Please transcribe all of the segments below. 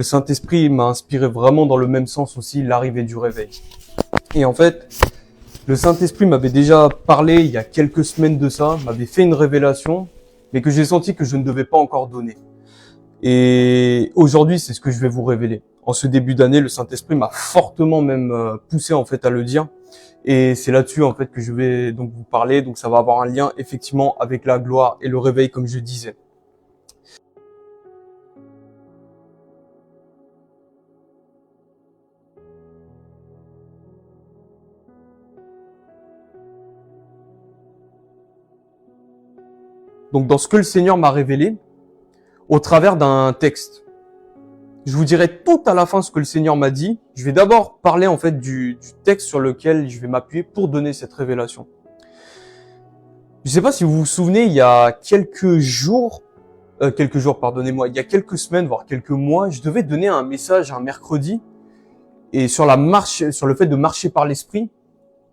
Le Saint-Esprit m'a inspiré vraiment dans le même sens aussi, l'arrivée du réveil. Et en fait, le Saint-Esprit m'avait déjà parlé il y a quelques semaines de ça, m'avait fait une révélation, mais que j'ai senti que je ne devais pas encore donner. Et aujourd'hui, c'est ce que je vais vous révéler. En ce début d'année, le Saint-Esprit m'a fortement même poussé en fait à le dire. Et c'est là-dessus en fait que je vais donc vous parler. Donc ça va avoir un lien effectivement avec la gloire et le réveil, comme je disais. Donc dans ce que le Seigneur m'a révélé, au travers d'un texte. Je vous dirai tout à la fin ce que le Seigneur m'a dit. Je vais d'abord parler en fait du texte sur lequel je vais m'appuyer pour donner cette révélation. Je ne sais pas si vous vous souvenez, il y a quelques jours, il y a quelques semaines, voire quelques mois, je devais donner un message un mercredi et sur le fait de marcher par l'esprit.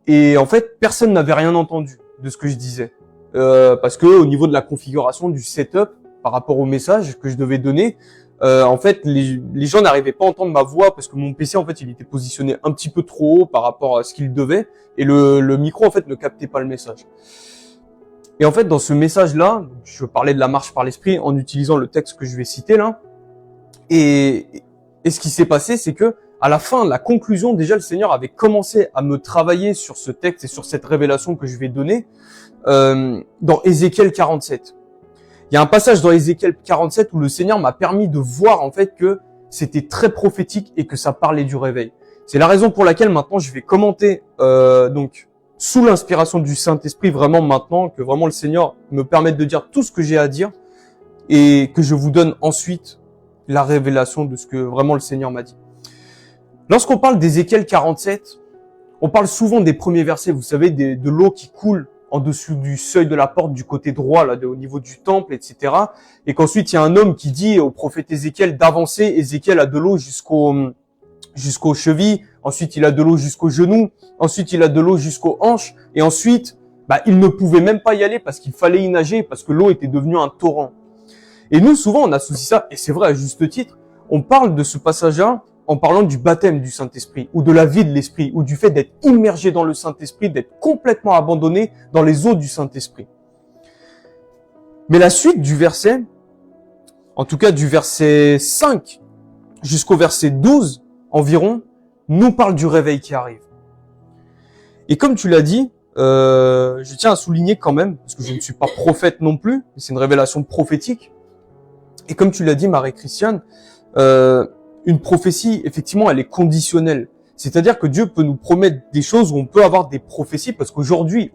Et en fait, personne n'avait rien entendu de ce que je disais. Parce que au niveau de la configuration du setup, par rapport au message que je devais donner, en fait, les gens n'arrivaient pas à entendre ma voix parce que mon PC, en fait, il était positionné un petit peu trop haut par rapport à ce qu'il devait et le micro, en fait, ne captait pas le message. Et en fait, dans ce message-là, je parlais de la marche par l'esprit en utilisant le texte que je vais citer là. Et ce qui s'est passé, c'est que à la fin, la conclusion, déjà, le Seigneur avait commencé à me travailler sur ce texte et sur cette révélation que je vais donner dans Ézéchiel 47. Il y a un passage dans Ézéchiel 47 où le Seigneur m'a permis de voir en fait que c'était très prophétique et que ça parlait du réveil. C'est la raison pour laquelle maintenant je vais commenter donc sous l'inspiration du Saint-Esprit vraiment maintenant que vraiment le Seigneur me permette de dire tout ce que j'ai à dire et que je vous donne ensuite la révélation de ce que vraiment le Seigneur m'a dit. Lorsqu'on parle d'Ézéchiel 47, on parle souvent des premiers versets, vous savez, de l'eau qui coule en dessous du seuil de la porte du côté droit, là, au niveau du temple, etc. Et qu'ensuite, il y a un homme qui dit au prophète Ézéchiel d'avancer. Ézéchiel a de l'eau jusqu'aux chevilles. Ensuite, il a de l'eau jusqu'aux genoux. Ensuite, il a de l'eau jusqu'aux hanches. Et ensuite, il ne pouvait même pas y aller parce qu'il fallait y nager, parce que l'eau était devenue un torrent. Et nous, souvent, on associe ça, et c'est vrai à juste titre, on parle de ce passage-là en parlant du baptême du Saint-Esprit, ou de la vie de l'Esprit, ou du fait d'être immergé dans le Saint-Esprit, d'être complètement abandonné dans les eaux du Saint-Esprit. Mais la suite du verset, en tout cas du verset 5 jusqu'au verset 12 environ, nous parle du réveil qui arrive. Et comme tu l'as dit, je tiens à souligner quand même, parce que je ne suis pas prophète non plus, c'est une révélation prophétique. Et comme tu l'as dit, Marie-Christiane, une prophétie, effectivement, elle est conditionnelle. C'est-à-dire que Dieu peut nous promettre des choses où on peut avoir des prophéties, parce qu'aujourd'hui,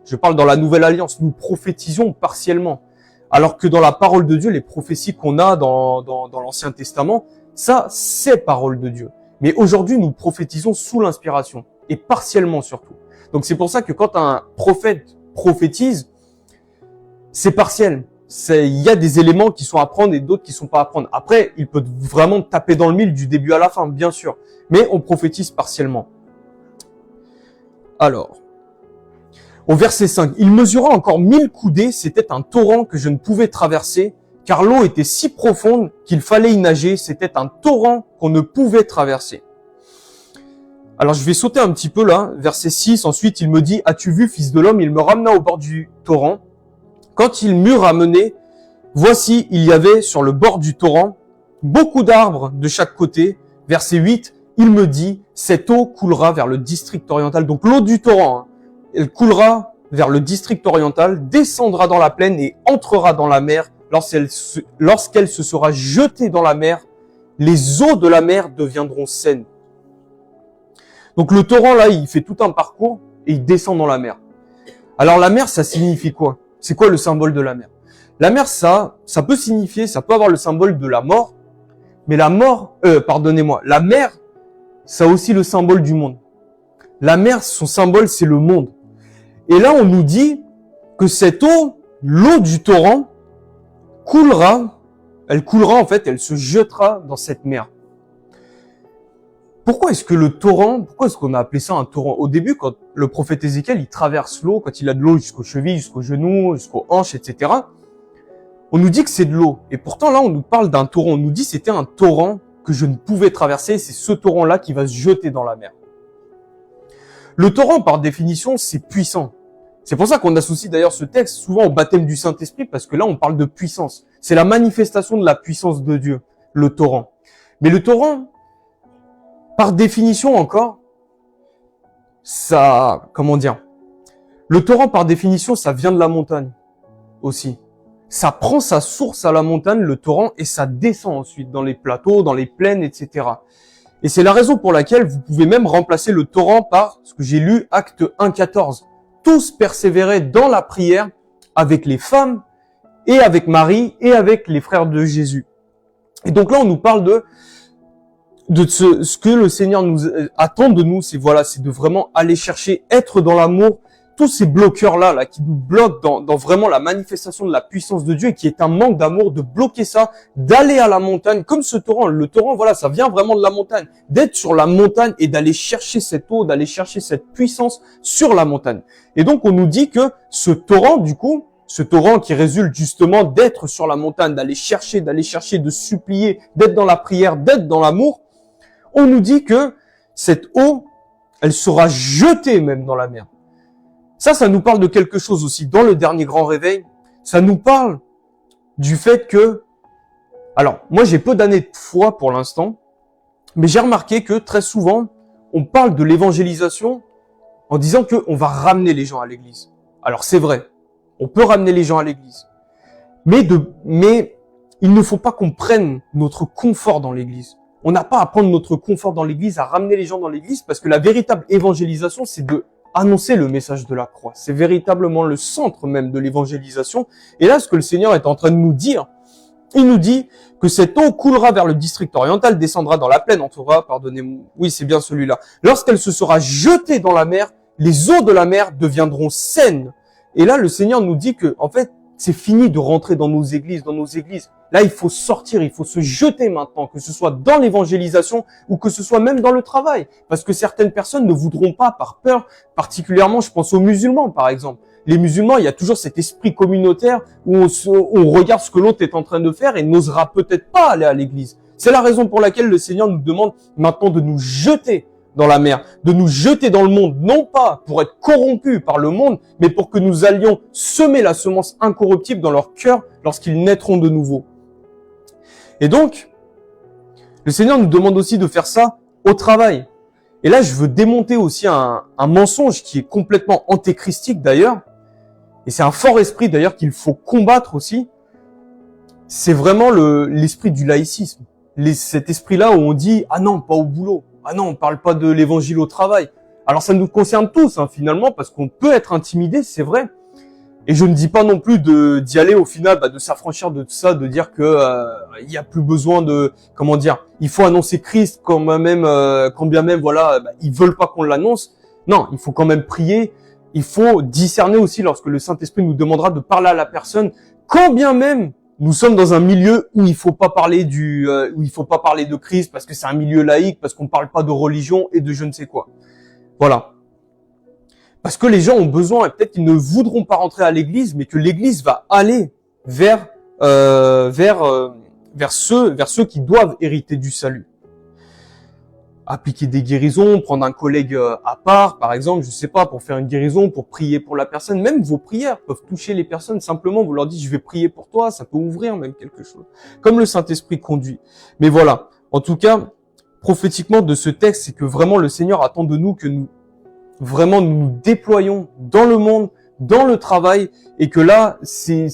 je parle dans la Nouvelle Alliance, nous prophétisons partiellement. Alors que dans la parole de Dieu, les prophéties qu'on a dans l'Ancien Testament, ça, c'est parole de Dieu. Mais aujourd'hui, nous prophétisons sous l'inspiration, et partiellement surtout. Donc c'est pour ça que quand un prophète prophétise, c'est partiel. Il y a des éléments qui sont à prendre et d'autres qui sont pas à prendre. Après, il peut vraiment taper dans le mille du début à la fin, bien sûr. Mais on prophétise partiellement. Alors, au verset 5, « Il mesura encore 1000 coudées, c'était un torrent que je ne pouvais traverser, car l'eau était si profonde qu'il fallait y nager, c'était un torrent qu'on ne pouvait traverser. » Alors, je vais sauter un petit peu là, verset 6, ensuite il me dit « As-tu vu, fils de l'homme ?» Il me ramena au bord du torrent. Quand il m'eut ramené, voici, il y avait sur le bord du torrent beaucoup d'arbres de chaque côté. Verset 8, il me dit, cette eau coulera vers le district oriental. Donc l'eau du torrent, elle coulera vers le district oriental, descendra dans la plaine et entrera dans la mer. Lorsqu'elle se sera jetée dans la mer, les eaux de la mer deviendront saines. Donc le torrent là, il fait tout un parcours et il descend dans la mer. Alors la mer, ça signifie quoi ? C'est quoi le symbole de la mer? La mer, ça peut signifier, ça peut avoir le symbole de la mort, mais la mer, ça a aussi le symbole du monde. La mer, son symbole, c'est le monde. Et là, on nous dit que cette eau, l'eau du torrent, elle se jettera dans cette mer. Pourquoi est-ce qu'on a appelé ça un torrent? Au début, quand le prophète Ézéchiel, il traverse l'eau, quand il a de l'eau jusqu'aux chevilles, jusqu'aux genoux, jusqu'aux hanches, etc., On nous dit que c'est de l'eau. Et pourtant, là, on nous parle d'un torrent. On nous dit que c'était un torrent que je ne pouvais traverser. C'est ce torrent-là qui va se jeter dans la mer. Le torrent, par définition, c'est puissant. C'est pour ça qu'on associe d'ailleurs ce texte souvent au baptême du Saint-Esprit, parce que là, on parle de puissance. C'est la manifestation de la puissance de Dieu, le torrent. Mais le torrent, par définition encore, ça, comment dire, le torrent, par définition, ça vient de la montagne aussi. Ça prend sa source à la montagne, le torrent, et ça descend ensuite dans les plateaux, dans les plaines, etc. Et c'est la raison pour laquelle vous pouvez même remplacer le torrent par ce que j'ai lu, Acte 1,14. Tous persévéraient dans la prière avec les femmes et avec Marie et avec les frères de Jésus. Et donc là, on nous parle de ce que le Seigneur nous attend de nous, c'est de vraiment aller chercher, être dans l'amour, tous ces bloqueurs-là qui nous bloquent dans vraiment la manifestation de la puissance de Dieu et qui est un manque d'amour, de bloquer ça, d'aller à la montagne, comme ce torrent. Le torrent, ça vient vraiment de la montagne. D'être sur la montagne et d'aller chercher cette eau, d'aller chercher cette puissance sur la montagne. Et donc, on nous dit que ce torrent, du coup, ce torrent qui résulte justement d'être sur la montagne, d'aller chercher, de supplier, d'être dans la prière, d'être dans l'amour, on nous dit que cette eau, elle sera jetée même dans la mer. Ça nous parle de quelque chose aussi. Dans le dernier grand réveil, ça nous parle du fait que... Alors, moi j'ai peu d'années de foi pour l'instant, mais j'ai remarqué que très souvent, on parle de l'évangélisation en disant qu'on va ramener les gens à l'église. Alors c'est vrai, on peut ramener les gens à l'église. Mais il ne faut pas qu'on prenne notre confort dans l'église. On n'a pas à prendre notre confort dans l'église, à ramener les gens dans l'église, parce que la véritable évangélisation, c'est de annoncer le message de la croix. C'est véritablement le centre même de l'évangélisation. Et là, ce que le Seigneur est en train de nous dire, il nous dit que cette eau coulera vers le district oriental, descendra dans la plaine, oui, c'est bien celui-là. Lorsqu'elle se sera jetée dans la mer, les eaux de la mer deviendront saines. Et là, le Seigneur nous dit que, en fait, c'est fini de rentrer dans nos églises. Là, il faut sortir, il faut se jeter maintenant, que ce soit dans l'évangélisation ou que ce soit même dans le travail. Parce que certaines personnes ne voudront pas par peur, particulièrement, je pense aux musulmans, par exemple. Les musulmans, il y a toujours cet esprit communautaire où on regarde ce que l'autre est en train de faire et n'osera peut-être pas aller à l'église. C'est la raison pour laquelle le Seigneur nous demande maintenant de nous jeter dans la mer, de nous jeter dans le monde, non pas pour être corrompus par le monde, mais pour que nous allions semer la semence incorruptible dans leur cœur lorsqu'ils naîtront de nouveau. Et donc, le Seigneur nous demande aussi de faire ça au travail. Et là, je veux démonter aussi un mensonge qui est complètement antéchristique d'ailleurs, et c'est un fort esprit d'ailleurs qu'il faut combattre aussi. C'est vraiment l'esprit du laïcisme. Cet esprit-là où on dit « Ah non, pas au boulot ». Ah non, on parle pas de l'évangile au travail. Alors ça nous concerne tous finalement, parce qu'on peut être intimidé, c'est vrai. Et je ne dis pas non plus d'y aller au final, de s'affranchir de tout ça, de dire que il y a plus besoin de, il faut annoncer Christ quand bien même ils veulent pas qu'on l'annonce. Non, il faut quand même prier. Il faut discerner aussi lorsque le Saint-Esprit nous demandera de parler à la personne, quand bien même nous sommes dans un milieu où il faut pas parler de Christ parce que c'est un milieu laïque, parce qu'on parle pas de religion et de je ne sais quoi. Voilà. Parce que les gens ont besoin, et peut-être qu'ils ne voudront pas rentrer à l'église, mais que l'église va aller vers ceux qui doivent hériter du salut. Appliquer des guérisons, prendre un collègue à part, par exemple, je sais pas, pour faire une guérison, pour prier pour la personne. Même vos prières peuvent toucher les personnes. Simplement, vous leur dites, je vais prier pour toi, ça peut ouvrir même quelque chose. Comme le Saint-Esprit conduit. Mais voilà. En tout cas, prophétiquement de ce texte, c'est que vraiment le Seigneur attend de nous que nous nous déployons dans le monde, dans le travail, et que là, c'est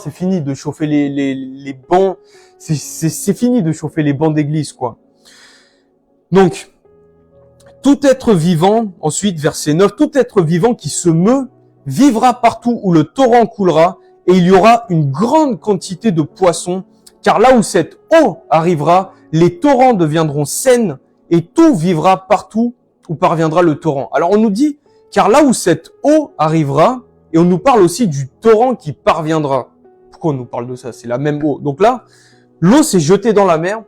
fini de chauffer les bancs. C'est fini de chauffer les bancs d'église, quoi. Donc, tout être vivant, ensuite verset 9, tout être vivant qui se meut vivra partout où le torrent coulera, et il y aura une grande quantité de poissons, car là où cette eau arrivera, les torrents deviendront saines, et tout vivra partout où parviendra le torrent. Alors on nous dit, car là où cette eau arrivera, et on nous parle aussi du torrent qui parviendra. Pourquoi on nous parle de ça? C'est la même eau. Donc là, l'eau s'est jetée dans la mer,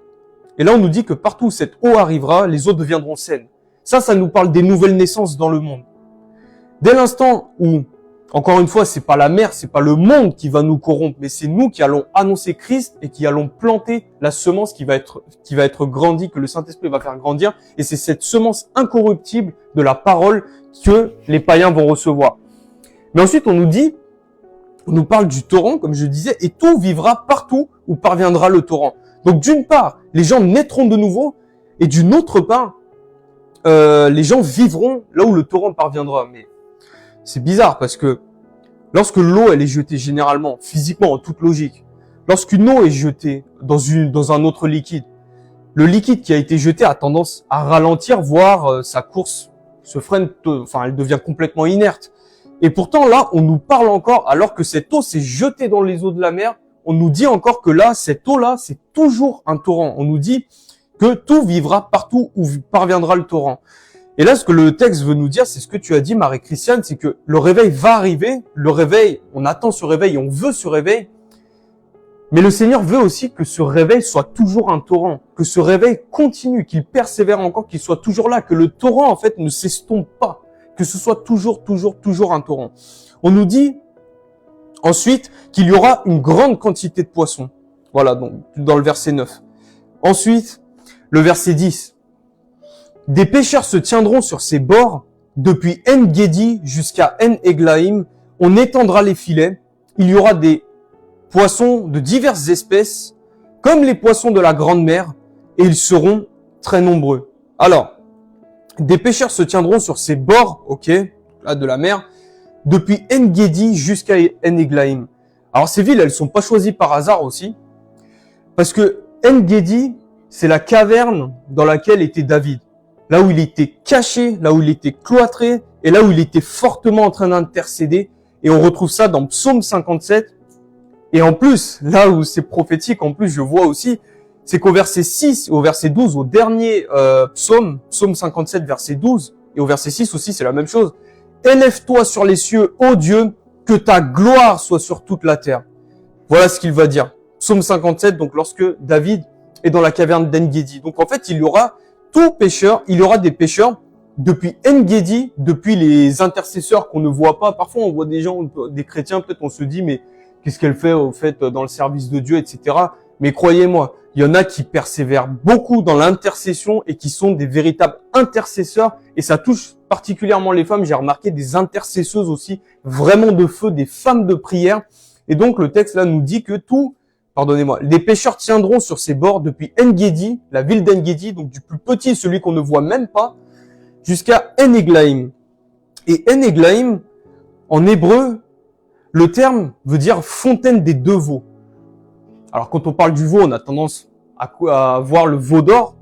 et là, on nous dit que partout où cette eau arrivera, les eaux deviendront saines. Ça nous parle des nouvelles naissances dans le monde. Dès l'instant où Encore une fois, c'est pas la mer, c'est pas le monde qui va nous corrompre, mais c'est nous qui allons annoncer Christ et qui allons planter la semence qui va être grandie, que le Saint-Esprit va faire grandir. Et c'est cette semence incorruptible de la parole que les païens vont recevoir. Mais ensuite, on nous parle du torrent, comme je disais, et tout vivra partout où parviendra le torrent. Donc d'une part, les gens naîtront de nouveau, et d'une autre part, les gens vivront là où le torrent parviendra. Mais c'est bizarre parce que lorsque l'eau elle est jetée généralement, physiquement, en toute logique, lorsqu'une eau est jetée dans un autre liquide, le liquide qui a été jeté a tendance à ralentir, voire sa course se freine, elle devient complètement inerte. Et pourtant là, on nous parle encore, alors que cette eau s'est jetée dans les eaux de la mer, on nous dit encore que là, cette eau-là, c'est toujours un torrent. On nous dit que tout vivra partout où parviendra le torrent. Et là, ce que le texte veut nous dire, c'est ce que tu as dit, Marie-Christiane, c'est que le réveil va arriver, le réveil, on attend ce réveil, on veut ce réveil, mais le Seigneur veut aussi que ce réveil soit toujours un torrent, que ce réveil continue, qu'il persévère encore, qu'il soit toujours là, que le torrent, en fait, ne s'estompe pas, que ce soit toujours un torrent. On nous dit ensuite qu'il y aura une grande quantité de poissons. Voilà, donc dans le verset 9. Ensuite, le verset 10. Des pêcheurs se tiendront sur ses bords, depuis En-Gedi jusqu'à En-Eglaïm. On étendra les filets. Il y aura des poissons de diverses espèces, comme les poissons de la grande mer, et ils seront très nombreux. Alors, des pêcheurs se tiendront sur ces bords, là de la mer, depuis En-Gedi jusqu'à En-Eglaïm. Alors ces villes, elles sont pas choisies par hasard aussi, parce que En-Gedi, c'est la caverne dans laquelle était David. Là où il était caché, là où il était cloîtré, et là où il était fortement en train d'intercéder. Et on retrouve ça dans Psaume 57. Et en plus, là où c'est prophétique, en plus je vois aussi, c'est qu'au verset 6 et au verset 12, au dernier psaume 57, verset 12, et au verset 6 aussi, c'est la même chose. Élève-toi sur les cieux, ô Dieu, que ta gloire soit sur toute la terre. Voilà ce qu'il va dire. Psaume 57, donc lorsque David est dans la caverne d'En-Gedi. Donc en fait, il y aura des pécheurs depuis En-Gedi, depuis les intercesseurs qu'on ne voit pas. Parfois, on voit des gens, des chrétiens, peut-être on se dit, mais qu'est-ce qu'elle fait au fait dans le service de Dieu, etc. Mais croyez-moi, il y en a qui persévèrent beaucoup dans l'intercession et qui sont des véritables intercesseurs. Et ça touche particulièrement les femmes. J'ai remarqué des intercesseuses aussi, vraiment de feu, des femmes de prière. Et donc le texte là nous dit que les pécheurs tiendront sur ses bords depuis En-Gedi, la ville d'En-Gedi, donc du plus petit, celui qu'on ne voit même pas, jusqu'à En-Eglaïm. Et En-Eglaïm, en hébreu, le terme veut dire fontaine des deux veaux. Alors quand on parle du veau, on a tendance à voir le veau d'or,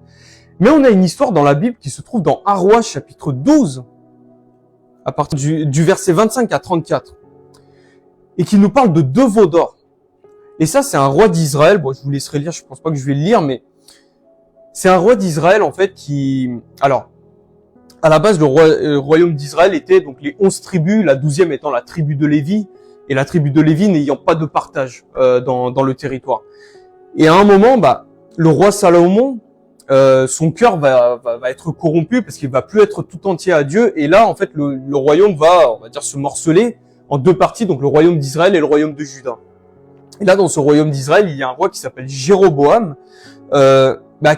mais on a une histoire dans la Bible qui se trouve dans 1 Roi chapitre 12, à partir du verset 25 à 34, et qui nous parle de deux veaux d'or. Et ça, c'est un roi d'Israël. Bon, je vous laisserai lire, je pense pas que je vais le lire, mais c'est un roi d'Israël, en fait, alors, à la base, le royaume d'Israël était donc les 11 tribus, la 12e étant la tribu de Lévi, et la tribu de Lévi n'ayant pas de partage dans le territoire. Et à un moment, le roi Salomon, son cœur va être corrompu parce qu'il va plus être tout entier à Dieu. Et là, en fait, le royaume on va dire, se morceler en deux parties, donc le royaume d'Israël et le royaume de Juda. Et là, dans ce royaume d'Israël, il y a un roi qui s'appelle Jéroboam,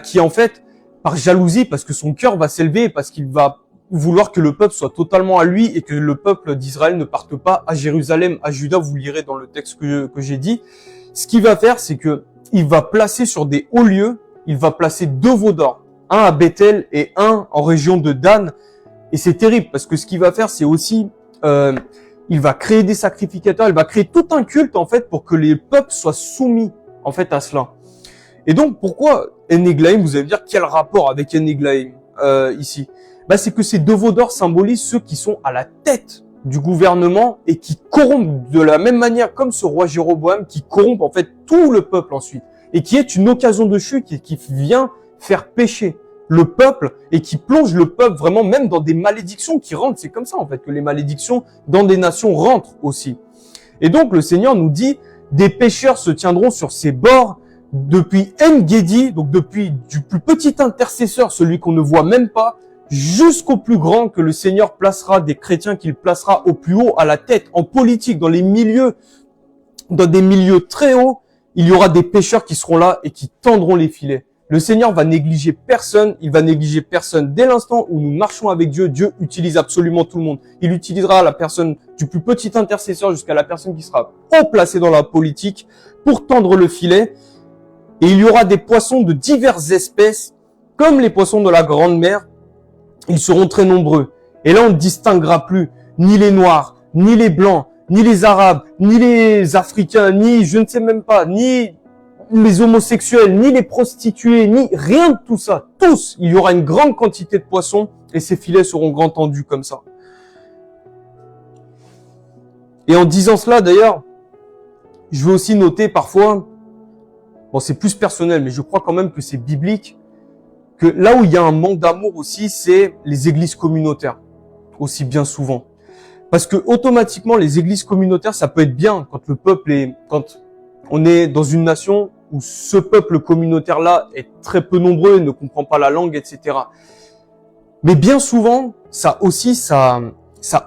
qui en fait, par jalousie, parce que son cœur va s'élever, parce qu'il va vouloir que le peuple soit totalement à lui et que le peuple d'Israël ne parte pas à Jérusalem, à Juda, vous lirez dans le texte que j'ai dit. Ce qu'il va faire, c'est que il va placer sur des hauts lieux, il va placer deux veaux d'or, un à Bethel et un en région de Dan. Et c'est terrible, parce que ce qu'il va faire, c'est aussi... il va créer des sacrificateurs, il va créer tout un culte, en fait, pour que les peuples soient soumis, en fait, à cela. Et donc, pourquoi En-Eglaïm, vous allez me dire, quel rapport avec En-Eglaïm, ici? C'est que ces deux veaux d'or symbolisent ceux qui sont à la tête du gouvernement et qui corrompent de la même manière, comme ce roi Jéroboam, qui corrompt, en fait, tout le peuple ensuite. Et qui est une occasion de chute et qui vient faire pécher le peuple et qui plonge le peuple vraiment même dans des malédictions qui rentrent. C'est comme ça en fait que les malédictions dans des nations rentrent aussi. Et donc le Seigneur nous dit, des pécheurs se tiendront sur ses bords depuis En-Gedi, donc depuis du plus petit intercesseur, celui qu'on ne voit même pas, jusqu'au plus grand, que le Seigneur placera des chrétiens qu'il placera au plus haut, à la tête, en politique, dans des milieux très hauts, il y aura des pécheurs qui seront là et qui tendront les filets. Le Seigneur va négliger personne, il va négliger personne. Dès l'instant où nous marchons avec Dieu, Dieu utilise absolument tout le monde. Il utilisera la personne du plus petit intercesseur jusqu'à la personne qui sera haut placée dans la politique pour tendre le filet. Et il y aura des poissons de diverses espèces, comme les poissons de la grande mer. Ils seront très nombreux. Et là, on ne distinguera plus ni les Noirs, ni les Blancs, ni les Arabes, ni les Africains, ni je ne sais même pas, ni les homosexuels, ni les prostituées, ni rien de tout ça. Tous, il y aura une grande quantité de poissons et ces filets seront grand tendus comme ça. Et en disant cela, d'ailleurs, je veux aussi noter parfois, bon, c'est plus personnel, mais je crois quand même que c'est biblique, que là où il y a un manque d'amour aussi, c'est les églises communautaires, aussi bien souvent. Parce que automatiquement, les églises communautaires, ça peut être bien quand on est dans une nation où ce peuple communautaire-là est très peu nombreux, ne comprend pas la langue, etc. Mais bien souvent, ça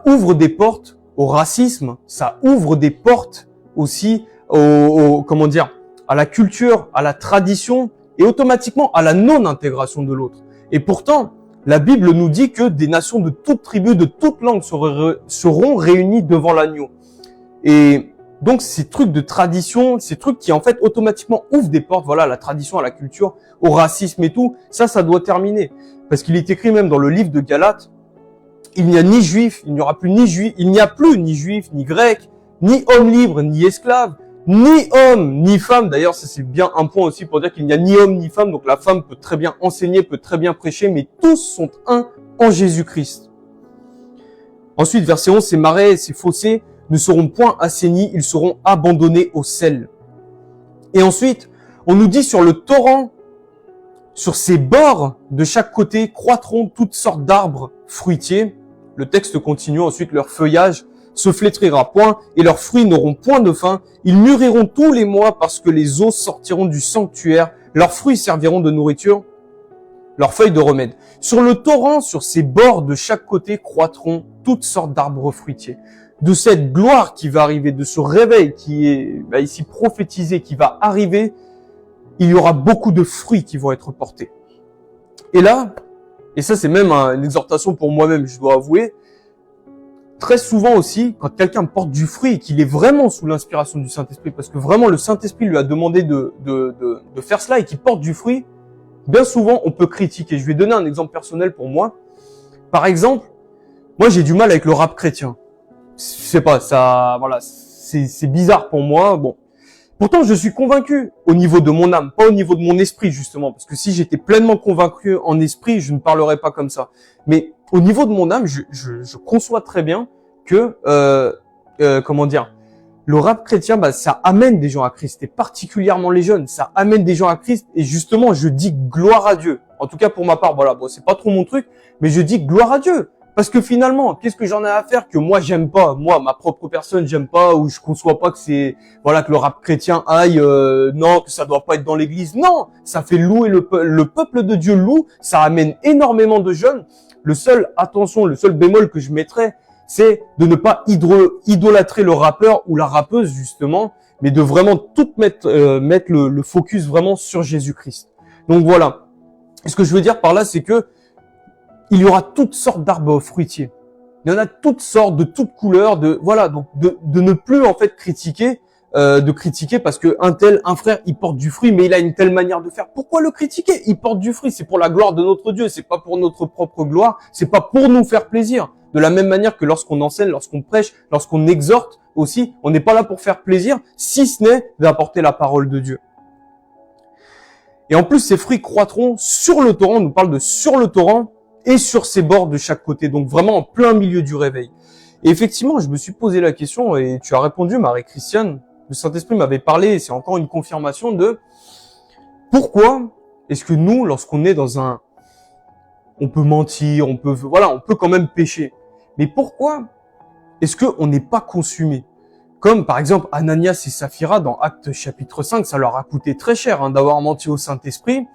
ouvre des portes au racisme, ça ouvre des portes aussi à la culture, à la tradition et automatiquement à la non-intégration de l'autre. Et pourtant, la Bible nous dit que des nations de toutes tribus, de toutes langues seront réunies devant l'agneau. Et donc, ces trucs de tradition, ces trucs qui, en fait, automatiquement ouvrent des portes, voilà, à la tradition, à la culture, au racisme et tout, ça doit terminer. Parce qu'il est écrit même dans le livre de Galates, il n'y a ni juif, il n'y aura plus ni juif, il n'y a plus ni juif, ni grec, ni homme libre, ni esclave, ni homme, ni femme. D'ailleurs, ça c'est bien un point aussi pour dire qu'il n'y a ni homme, ni femme. Donc la femme peut très bien enseigner, peut très bien prêcher, mais tous sont un en Jésus-Christ. Ensuite, verset 11, ces marais et ces fossés ne seront point assainis, ils seront abandonnés au sel. Et ensuite, on nous dit sur le torrent, sur ses bords de chaque côté, croîtront toutes sortes d'arbres fruitiers. Le texte continue ensuite, leur feuillage se flétrira point et leurs fruits n'auront point de fin. Ils mûriront tous les mois parce que les eaux sortiront du sanctuaire. Leurs fruits serviront de nourriture, leurs feuilles de remède. Sur le torrent, sur ses bords de chaque côté, croîtront toutes sortes d'arbres fruitiers. De cette gloire qui va arriver, de ce réveil qui est ici prophétisé, qui va arriver, il y aura beaucoup de fruits qui vont être portés. Et là, et ça c'est même une exhortation pour moi-même, je dois avouer, très souvent aussi, quand quelqu'un porte du fruit et qu'il est vraiment sous l'inspiration du Saint-Esprit, parce que vraiment le Saint-Esprit lui a demandé de faire cela et qu'il porte du fruit, bien souvent on peut critiquer. Je vais donner un exemple personnel pour moi. Par exemple, moi j'ai du mal avec le rap chrétien. Je sais pas, ça, voilà, c'est bizarre pour moi. Bon, pourtant je suis convaincu au niveau de mon âme, pas au niveau de mon esprit justement, parce que si j'étais pleinement convaincu en esprit, je ne parlerais pas comme ça. Mais au niveau de mon âme, je conçois très bien que, le rap chrétien, ça amène des gens à Christ, et particulièrement les jeunes, ça amène des gens à Christ, et justement, je dis gloire à Dieu. En tout cas, pour ma part, voilà, bon, c'est pas trop mon truc, mais je dis gloire à Dieu. Parce que finalement, qu'est-ce que j'en ai à faire que moi j'aime pas, moi, ma propre personne, j'aime pas, ou je conçois pas que c'est, voilà, que le rap chrétien aille, non, que ça doit pas être dans l'église. Non, ça fait louer le peuple de Dieu loue, ça amène énormément de jeunes. Le seul bémol que je mettrais, c'est de ne pas idolâtrer le rappeur ou la rappeuse, justement, mais de vraiment tout mettre le focus vraiment sur Jésus-Christ. Donc voilà. Et ce que je veux dire par là, c'est que il y aura toutes sortes d'arbres fruitiers. Il y en a toutes sortes, de toutes couleurs, donc de ne plus en fait critiquer parce que un frère, il porte du fruit, mais il a une telle manière de faire. Pourquoi le critiquer? Il porte du fruit, c'est pour la gloire de notre Dieu, c'est pas pour notre propre gloire, c'est pas pour nous faire plaisir. De la même manière que lorsqu'on enseigne, lorsqu'on prêche, lorsqu'on exhorte aussi, on n'est pas là pour faire plaisir, si ce n'est d'apporter la parole de Dieu. Et en plus, ces fruits croîtront sur le torrent, on nous parle de sur le torrent, et sur ses bords de chaque côté, donc vraiment en plein milieu du réveil. Et effectivement, je me suis posé la question, et tu as répondu, Marie-Christiane, le Saint-Esprit m'avait parlé, et c'est encore une confirmation de pourquoi est-ce que nous, lorsqu'on est on peut mentir, on peut quand même pécher, mais pourquoi est-ce qu'on n'est pas consumé? Comme par exemple Ananias et Saphira dans Actes chapitre 5, ça leur a coûté très cher d'avoir menti au Saint-Esprit.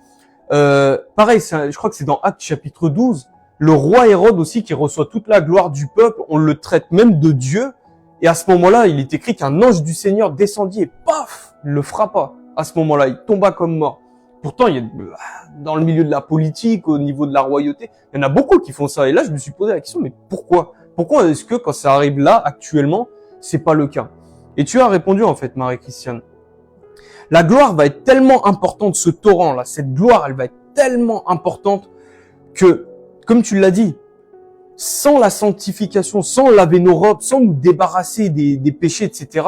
Pareil, je crois que c'est dans Actes chapitre 12, Le roi Hérode aussi, qui reçoit toute la gloire du peuple, on le traite même de Dieu. Et à ce moment-là, il est écrit qu'un ange du Seigneur descendit et paf, il le frappa. À ce moment-là, il tomba comme mort. Pourtant, il y a, dans le milieu de la politique, au niveau de la royauté, il y en a beaucoup qui font ça. Et là, je me suis posé la question, mais pourquoi? Pourquoi est-ce que quand ça arrive là, actuellement, c'est pas le cas? Et tu as répondu, en fait, Marie-Christiane. La gloire va être tellement importante, ce torrent-là, cette gloire, elle va être tellement importante que, comme tu l'as dit, sans la sanctification, sans laver nos robes, sans nous débarrasser des péchés, etc.,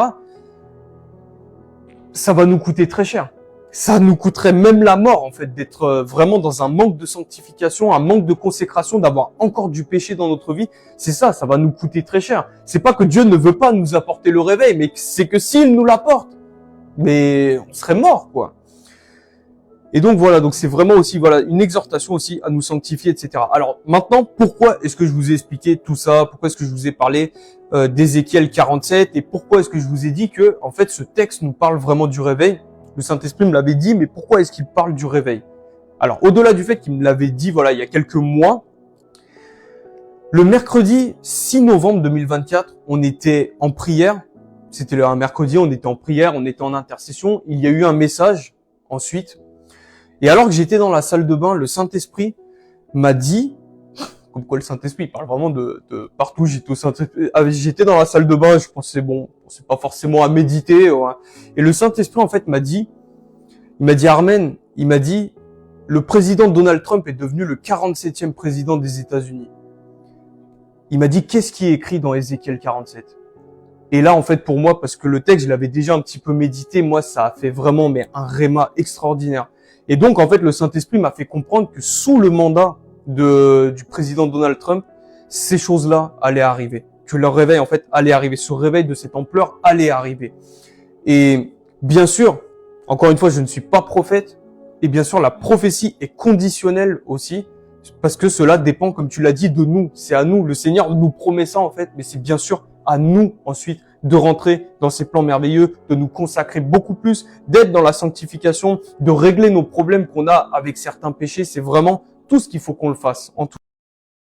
ça va nous coûter très cher. Ça nous coûterait même la mort, en fait, d'être vraiment dans un manque de sanctification, un manque de consécration, d'avoir encore du péché dans notre vie. C'est ça, ça va nous coûter très cher. C'est pas que Dieu ne veut pas nous apporter le réveil, mais c'est que s'il nous l'apporte, mais on serait mort, quoi. Et donc voilà, donc c'est vraiment aussi voilà une exhortation aussi à nous sanctifier, etc. Alors maintenant, pourquoi est-ce que je vous ai expliqué tout ça? Pourquoi est-ce que je vous ai parlé d'Ézéchiel 47? Et pourquoi est-ce que je vous ai dit que en fait ce texte nous parle vraiment du réveil? Le Saint-Esprit me l'avait dit, mais pourquoi est-ce qu'il parle du réveil? Alors au-delà du fait qu'il me l'avait dit, voilà, il y a quelques mois, le mercredi 6 novembre 2024, on était en prière. C'était un mercredi, on était en prière, on était en intercession. Il y a eu un message ensuite. Et alors que j'étais dans la salle de bain, le Saint-Esprit m'a dit, comme quoi le Saint-Esprit parle vraiment de partout, j'étais dans la salle de bain, je pensais bon, c'est pas forcément à méditer, ouais. Et le Saint-Esprit en fait m'a dit Armen, il m'a dit, le président Donald Trump est devenu le 47e président des États-Unis. Il m'a dit, qu'est-ce qui est écrit dans Ézéchiel 47? Et là, en fait, pour moi, parce que le texte, je l'avais déjà un petit peu médité, moi, ça a fait vraiment un réma extraordinaire. Et donc, en fait, le Saint-Esprit m'a fait comprendre que sous le mandat du président Donald Trump, ces choses-là allaient arriver. Que leur réveil, en fait, allait arriver. Ce réveil de cette ampleur allait arriver. Et bien sûr, encore une fois, je ne suis pas prophète. Et bien sûr, la prophétie est conditionnelle aussi. Parce que cela dépend, comme tu l'as dit, de nous. C'est à nous. Le Seigneur nous promet ça, en fait. Mais c'est bien sûr à nous, ensuite, de rentrer dans ces plans merveilleux, de nous consacrer beaucoup plus, d'être dans la sanctification, de régler nos problèmes qu'on a avec certains péchés. C'est vraiment tout ce qu'il faut qu'on le fasse. En tout